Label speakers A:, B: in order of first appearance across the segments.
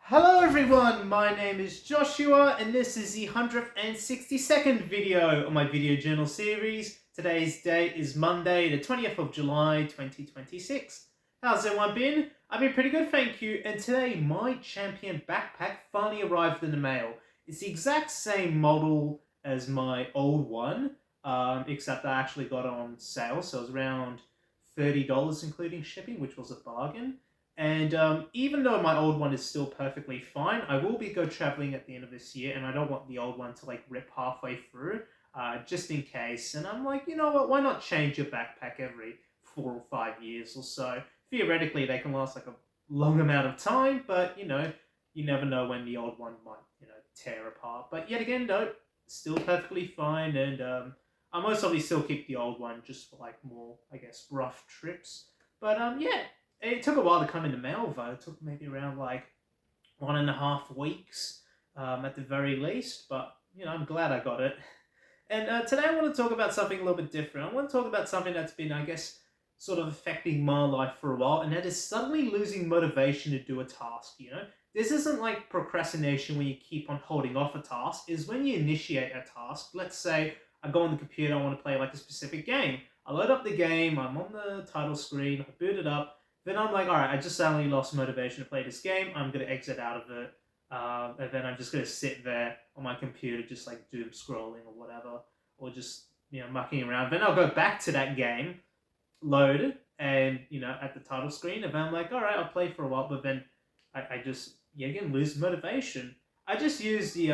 A: Hello everyone, my name is Joshua and this is the 162nd video of my video journal series. Today's date is Monday, the 20th of July, 2026. How's everyone been? I've been pretty good, thank you. And today, my champion backpack finally arrived in the mail. It's the exact same model as my old one, except I actually got it on sale, so it was around $30 including shipping, which was a bargain. And even though my old one is still perfectly fine, I will be go traveling at the end of this year, and I don't want the old one to like rip halfway through, just in case. And I'm like, you know what? Why not change your backpack every 4 or 5 years or so? Theoretically, they can last like a long amount of time, but you never know when the old one might tear apart. But yet again, no, still perfectly fine, and I most probably still keep the old one just for like more, I guess, rough trips. But yeah, it took a while to come in the mail, though. It took maybe around like 1.5 weeks at the very least. But I'm glad I got it. And today I want to talk about something a little bit different. I want to talk about something that's been, I guess, sort of affecting my life for a while, and that is suddenly losing motivation to do a task. This isn't like procrastination when you keep on holding off a task. Is when you initiate a task. Let's say I go on the computer, I want to play like a specific game. I load up the game. I'm on the title screen. I boot it up. Then I'm like, all right, I just suddenly lost motivation to play this game. I'm gonna exit out of it, and then I'm just gonna sit there on my computer, just like doom scrolling or whatever, or just mucking around. Then I'll go back to that game, load, and at the title screen, and then I'm like, all right, I'll play for a while, but then I just yet again lose motivation. I just use the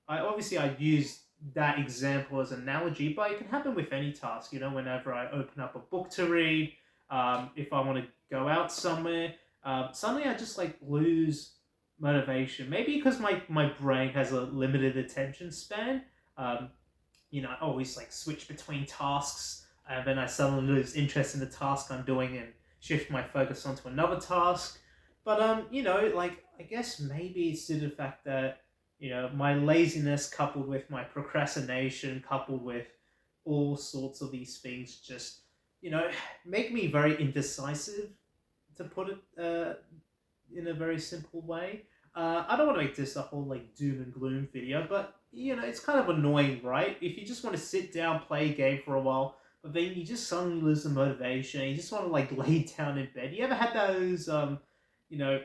A: I use that example as an analogy, but it can happen with any task. Whenever I open up a book to read, if I want to go out somewhere, suddenly I just like lose motivation. Maybe because my brain has a limited attention span. Um, I always like switch between tasks, and then I suddenly lose interest in the task I'm doing and shift my focus onto another task. But like I guess maybe it's due to the fact that my laziness coupled with my procrastination coupled with all sorts of these things just you know make me very indecisive, to put it in a very simple way. I don't want to make this a whole like doom and gloom video, but it's kind of annoying, right? If you just want to sit down, play a game for a while, but then you just suddenly lose the motivation. You just want to like lay down in bed. You ever had those you know,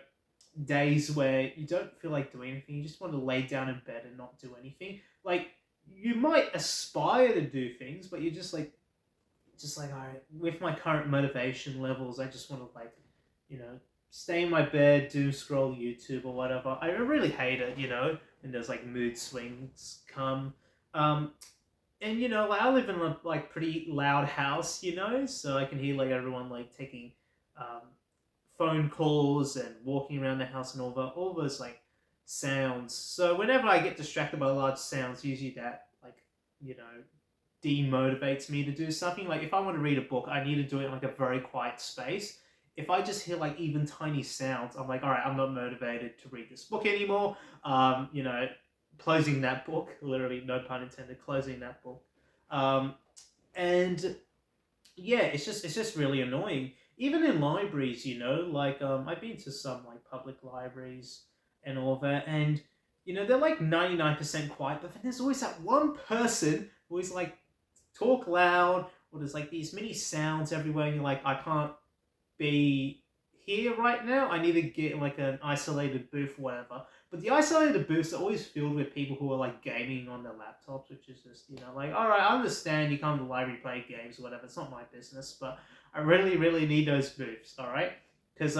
A: days where you don't feel like doing anything? You just want to lay down in bed and not do anything. Like you might aspire to do things, but you're just like, all right, with my current motivation levels, I just want to like, you know, stay in my bed, do scroll YouTube or whatever. I really hate it, and there's like mood swings come. Um, and like I live in a like pretty loud house, so I can hear like everyone like taking um, phone calls and walking around the house and all those like sounds. So whenever I get distracted by large sounds, usually that like you know demotivates me to do something. Like if I want to read a book, I need to do it in like a very quiet space. If I just hear like even tiny sounds, I'm like, all right, I'm not motivated to read this book anymore. Closing that book, literally, no pun intended, closing that book. Um, and yeah, it's just really annoying. Even in libraries, like I've been to some like public libraries and all that, and they're like 99% quiet, but then there's always that one person who is like talk loud, or there's like these mini sounds everywhere, and you're like, I can't be here right now. I need to get like an isolated booth or whatever. But the isolated booths are always filled with people who are like gaming on their laptops, which is just, like, all right, I understand you come to the library, play games or whatever. It's not my business, but I really, really need those booths, all right? Because,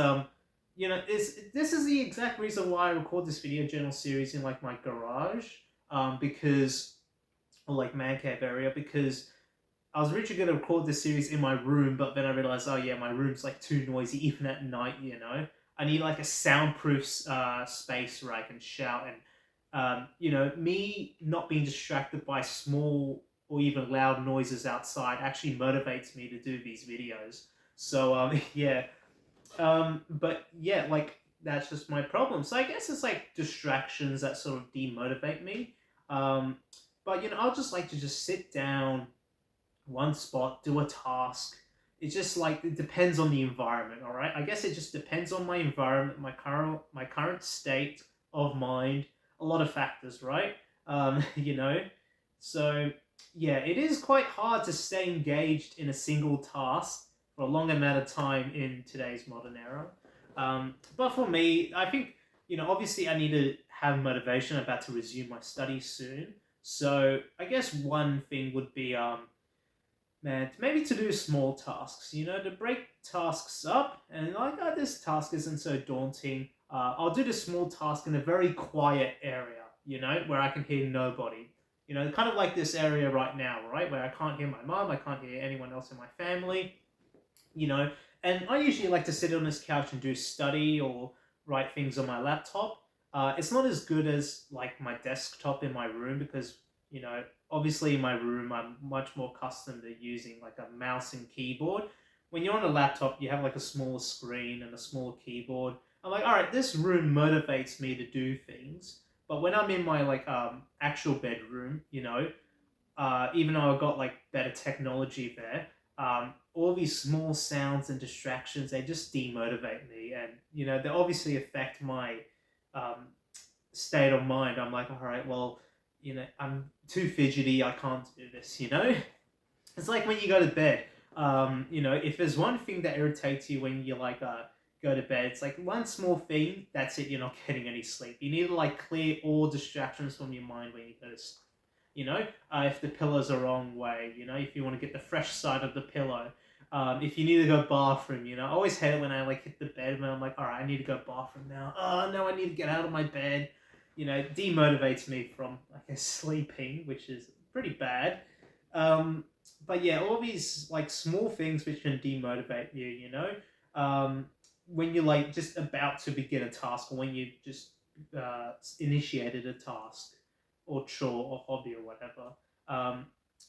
A: this is the exact reason why I record this video journal series in like my garage, because, or like man cave area, because I was originally going to record this series in my room, but then I realized, oh yeah, my room's like too noisy even at night. I need like a soundproof space where I can shout, and me not being distracted by small or even loud noises outside actually motivates me to do these videos. So yeah, but yeah, like that's just my problem. So I guess it's like distractions that sort of demotivate me. Um, but I'll just like to just sit down one spot, do a task, It's just like it depends on the environment. All right, I guess it just depends on my environment, my current state of mind, a lot of factors, right? You know, so yeah, it is quite hard to stay engaged in a single task for a long amount of time in today's modern era. But for me, I think, obviously I need to have motivation. I'm about to resume my studies soon. So I guess one thing would be, man, maybe to do small tasks, to break tasks up and like, this task isn't so daunting. I'll do the small task in a very quiet area, where I can hear nobody. Kind of like this area right now, right? Where I can't hear my mom, I can't hear anyone else in my family, you know. And I usually like to sit on this couch and do study or write things on my laptop. It's not as good as like my desktop in my room because, obviously in my room I'm much more accustomed to using like a mouse and keyboard. When you're on a laptop, you have like a smaller screen and a smaller keyboard. I'm like, all right, this room motivates me to do things. But when I'm in my like actual bedroom, even though I've got like better technology there, all these small sounds and distractions, they just demotivate me, and they obviously affect my um, state of mind. I'm like, all right, well, I'm too fidgety. I can't do this. It's like when you go to bed. If there's one thing that irritates you when you like go to bed, it's like one small thing. That's it. You're not getting any sleep. You need to like clear all distractions from your mind when you go to sleep. If the pillow's the wrong way, if you want to get the fresh side of the pillow, if you need to go bathroom, I always hate it when I like hit the bed when I'm like, all right, I need to go bathroom now. Oh no, I need to get out of my bed. It demotivates me from, I guess, sleeping, which is pretty bad. Um, but yeah, all these like small things which can demotivate you, um, when you're like just about to begin a task or when you just initiated a task or chore or hobby or whatever. Um,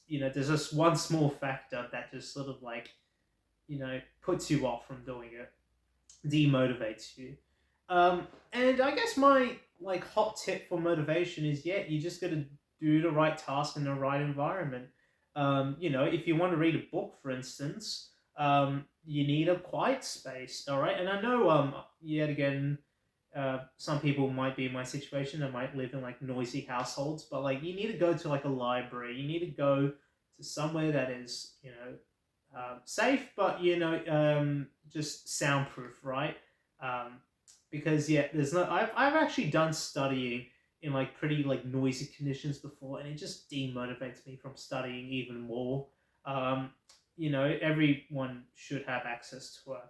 A: there's just one small factor that just sort of like, puts you off from doing it, demotivates you. And I guess my like hot tip for motivation is, yeah, you just got to do the right task in the right environment. If you want to read a book, for instance, you need a quiet space, all right? And I know, yet again, some people might be in my situation. They might live in like noisy households, but like you need to go to like a library. You need to go to somewhere that is, safe, but just soundproof, right? Um, because yeah, there's no. I've actually done studying in like pretty like noisy conditions before, and it just demotivates me from studying even more. Um, everyone should have access to a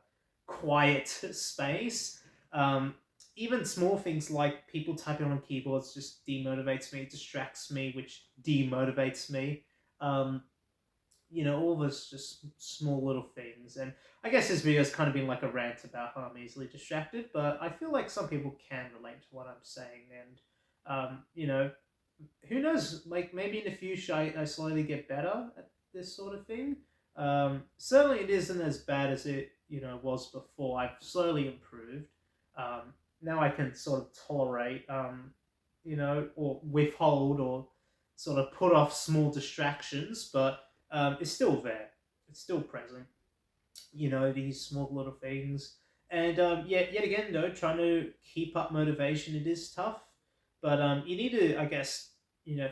A: quiet space. Um, Even small things like people typing on keyboards just demotivates me, distracts me, which demotivates me. Um, all those just small little things. And I guess this video has kind of been like a rant about how I'm easily distracted, but I feel like some people can relate to what I'm saying. And, who knows? Like maybe in the future I slowly get better at this sort of thing. Certainly it isn't as bad as it, was before. I've slowly improved. Now I can sort of tolerate, or withhold or sort of put off small distractions, but it's still there. It's still present. These small little things. And yet again, though, trying to keep up motivation, it is tough. But you need to, I guess,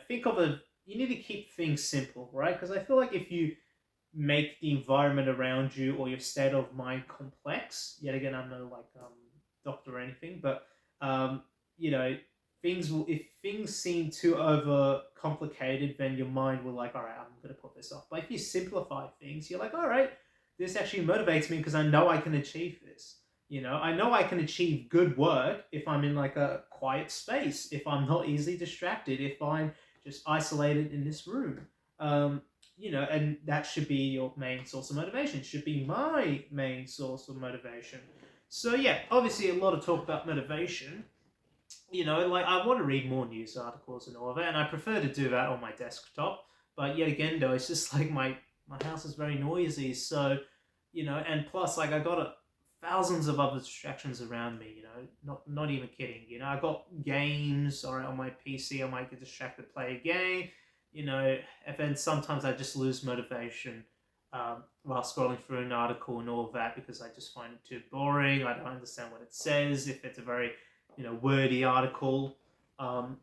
A: think of a. You need to keep things simple, right? Because I feel like if you make the environment around you or your state of mind complex, yet again, I'm no like doctor or anything, but um, you know, things will if things seem too over complicated, then your mind will like, all right, I'm gonna put this off. But if you simplify things, you're like, all right, this actually motivates me because I know I can achieve this. I know I can achieve good work if I'm in like a quiet space, if I'm not easily distracted, if I'm just isolated in this room. And that should be your main source of motivation, should be my main source of motivation. So yeah, obviously a lot of talk about motivation. Like I want to read more news articles and all of that, and I prefer to do that on my desktop. But yet again, though, it's just like my house is very noisy, so and plus like I got thousands of other distractions around me. Not even kidding. I got games or on my PC. I might get distracted, play a game. And then sometimes I just lose motivation. while scrolling through an article and all that because I just find it too boring. I don't understand what it says if it's a very, wordy article. Um,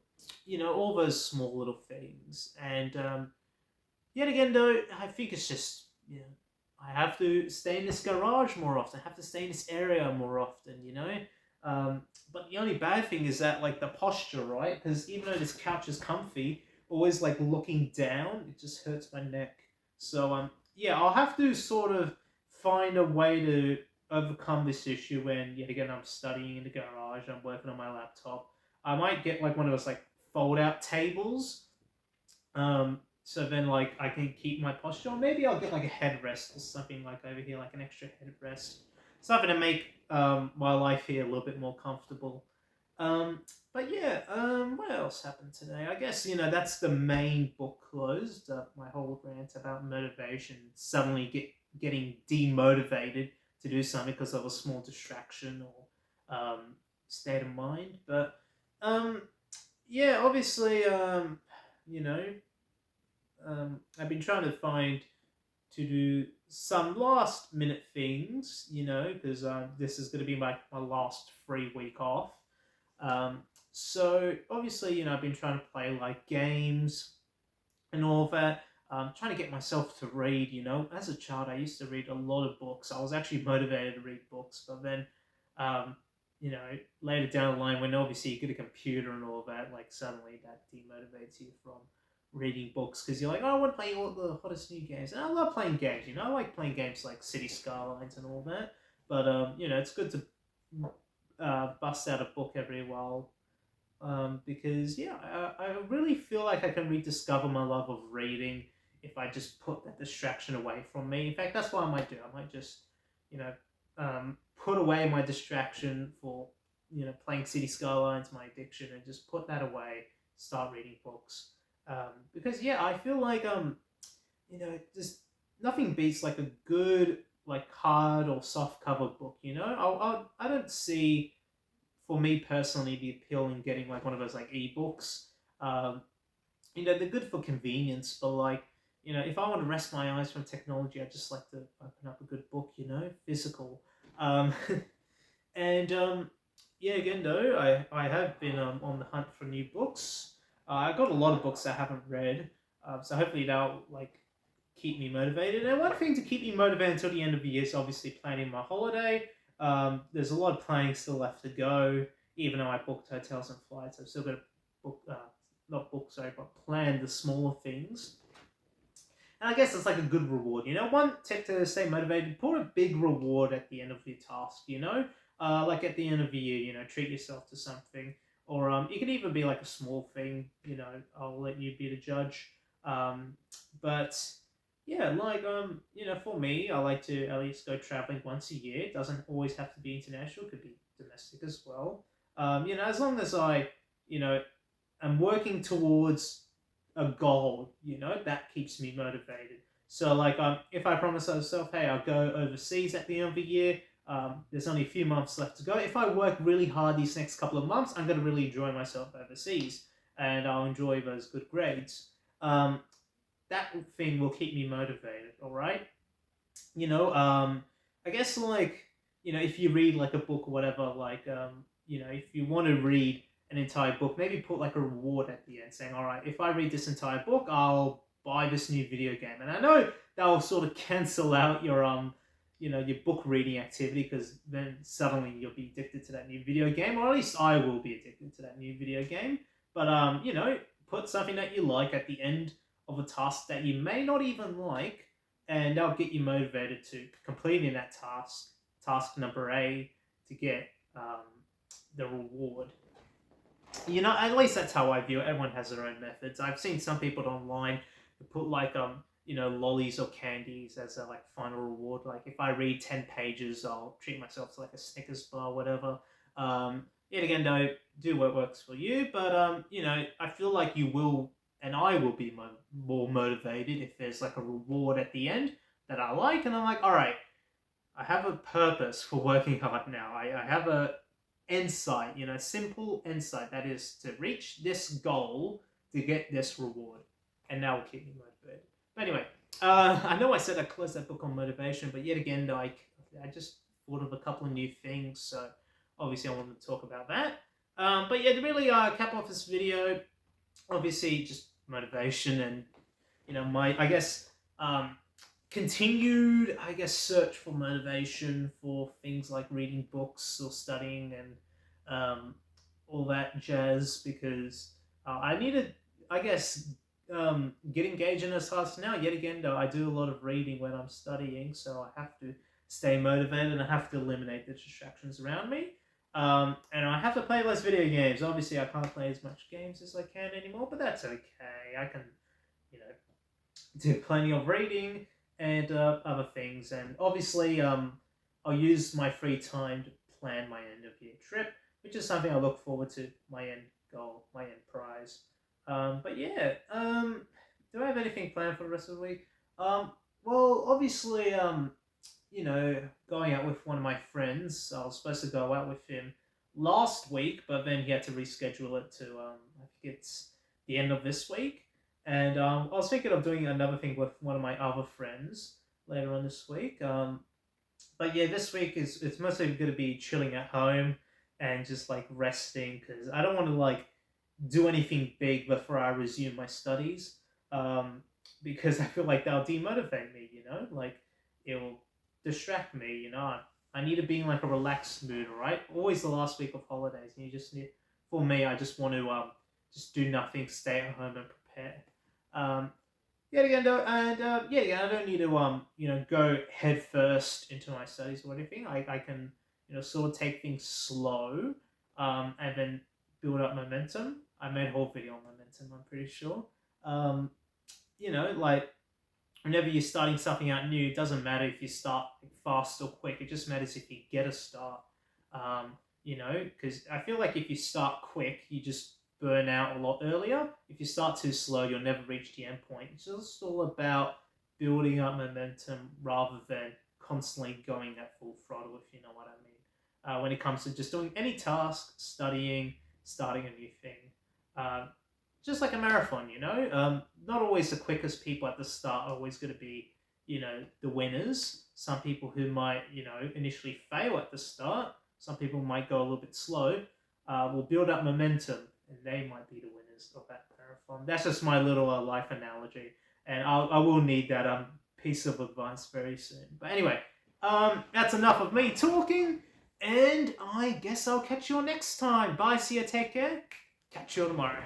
A: all those small little things. And yet again, though, I think it's just, I have to stay in this garage more often. I have to stay in this area more often. Um, but the only bad thing is that, like, the posture, right? Because even though this couch is comfy, always, like, looking down, it just hurts my neck. So, yeah, I'll have to sort of find a way to overcome this issue when, yet again, I'm studying in the garage, I'm working on my laptop. I might get, like, one of those, like, fold-out tables, so then, like, I can keep my posture. Or maybe I'll get like a headrest or something like over here, like an extra headrest, something to make my life here a little bit more comfortable. Um, but yeah, what else happened today? I guess that's the main book closed. My whole rant about motivation suddenly getting demotivated to do something because of a small distraction or state of mind. But um, yeah, obviously, you know, I've been trying to find to do some last minute things, because this is going to be my last free week off. Um, so obviously, I've been trying to play like games and all that. Trying to get myself to read. As a child, I used to read a lot of books. I was actually motivated to read books, but then, um, later down the line, when obviously you get a computer and all that, like suddenly that demotivates you from reading books because you're like, oh, I want to play all the hottest new games, and I love playing games. I like playing games like City Skylines and all that. But it's good to bust out a book every while because yeah, I really feel like I can rediscover my love of reading if I just put that distraction away from me. In fact, that's what I might do. I might just, you know, put away my distraction for playing City Skylines, my addiction, and just put that away. Start reading books because yeah, I feel like just nothing beats like a good like hard or soft cover book. I don't see for me personally, the appeal in getting like one of those like ebooks. Um, they're good for convenience, but like, if I want to rest my eyes from technology, I just like to open up a good book, physical. Um, and yeah, again though, I have been on the hunt for new books. I got a lot of books I haven't read, so hopefully they'll like keep me motivated. And one thing to keep me motivated until the end of the year is obviously planning my holiday. There's a lot of planning still left to go, even though I booked hotels and flights. I've still got to book, not book, sorry, but plan the smaller things. And I guess it's like a good reward. One tip to stay motivated: put a big reward at the end of your task. Like at the end of the year, treat yourself to something, or it can even be like a small thing. I'll let you be the judge. But yeah, like for me, I like to at least go traveling once a year. It doesn't always have to be international; it could be domestic as well. As long as I, you know, am working towards a goal, that keeps me motivated. So, like, if I promise myself, hey, I'll go overseas at the end of the year, there's only a few months left to go. If I work really hard these next couple of months, I'm going to really enjoy myself overseas and I'll enjoy those good grades. That thing will keep me motivated, all right? I guess, like, if you read, like, a book or whatever, like, if you want to read an entire book, maybe put like a reward at the end saying, all right, if I read this entire book, I'll buy this new video game. And I know that will sort of cancel out your book reading activity because then suddenly you'll be addicted to that new video game, or at least I will be addicted to that new video game. But put something that you like at the end of a task that you may not even like, and that'll get you motivated to completing that task number A, to get the reward. At least that's how I view it. Everyone has their own methods. I've seen some people online who put like lollies or candies as a like final reward. Like if I read 10 pages, I'll treat myself to like a Snickers bar, or whatever. Yet again, though, do what works for you. But I feel like you will, and I will be more motivated if there's like a reward at the end that I like, and I'm like, all right, I have a purpose for working hard now. I have a insight, simple insight that is to reach this goal to get this reward, and that will keep me motivated. But anyway, I know I said I closed that book on motivation, but yet again, like I just thought of a couple of new things, so obviously I wanted to talk about that. But yeah, to really cap off this video, obviously just motivation and my um, continued search for motivation for things like reading books or studying and all that jazz because I need to I guess get engaged in this task now. Yet again, though, I do a lot of reading when I'm studying, so I have to stay motivated and I have to eliminate the distractions around me. And I have to play less video games. Obviously, I can't play as much games as I can anymore, but that's okay. I can, you know, do plenty of reading and other things. And obviously, I'll use my free time to plan my end of year trip, which is something I look forward to. My end goal, my end prize. But yeah, do I have anything planned for the rest of the week? Well, obviously, going out with one of my friends. I was supposed to go out with him last week, but then he had to reschedule it to I think it's the end of this week. And I was thinking of doing another thing with one of my other friends later on this week. But yeah, this week is it's mostly going to be chilling at home and just like resting because I don't want to like do anything big before I resume my studies. Because I feel like that'll demotivate me. Like it'll distract me. I need to be in like a relaxed mood. All right, always the last week of holidays, and you just need. For me, I just want to just do nothing, stay at home and prepare. Um, Yet again, though, and yet again, I don't need to go head first into my studies or anything. I can sort of take things slow, and then build up momentum. I made a whole video on momentum. I'm pretty sure. Um, like whenever you're starting something out new, it doesn't matter if you start fast or quick. It just matters if you get a start. Because I feel like if you start quick, you just burn out a lot earlier. If you start too slow, you'll never reach the end point. It's just all about building up momentum rather than constantly going at full throttle, if you know what I mean. When it comes to just doing any task, studying, starting a new thing. Uh, just like a marathon, not always the quickest people at the start are always going to be, the winners. Some people who might, initially fail at the start, some people might go a little bit slow, will build up momentum and they might be the winners of that marathon. That's just my little life analogy. And I will need that piece of advice very soon. But anyway, that's enough of me talking. And I guess I'll catch you all next time. Bye, see you, take care. Catch you all tomorrow.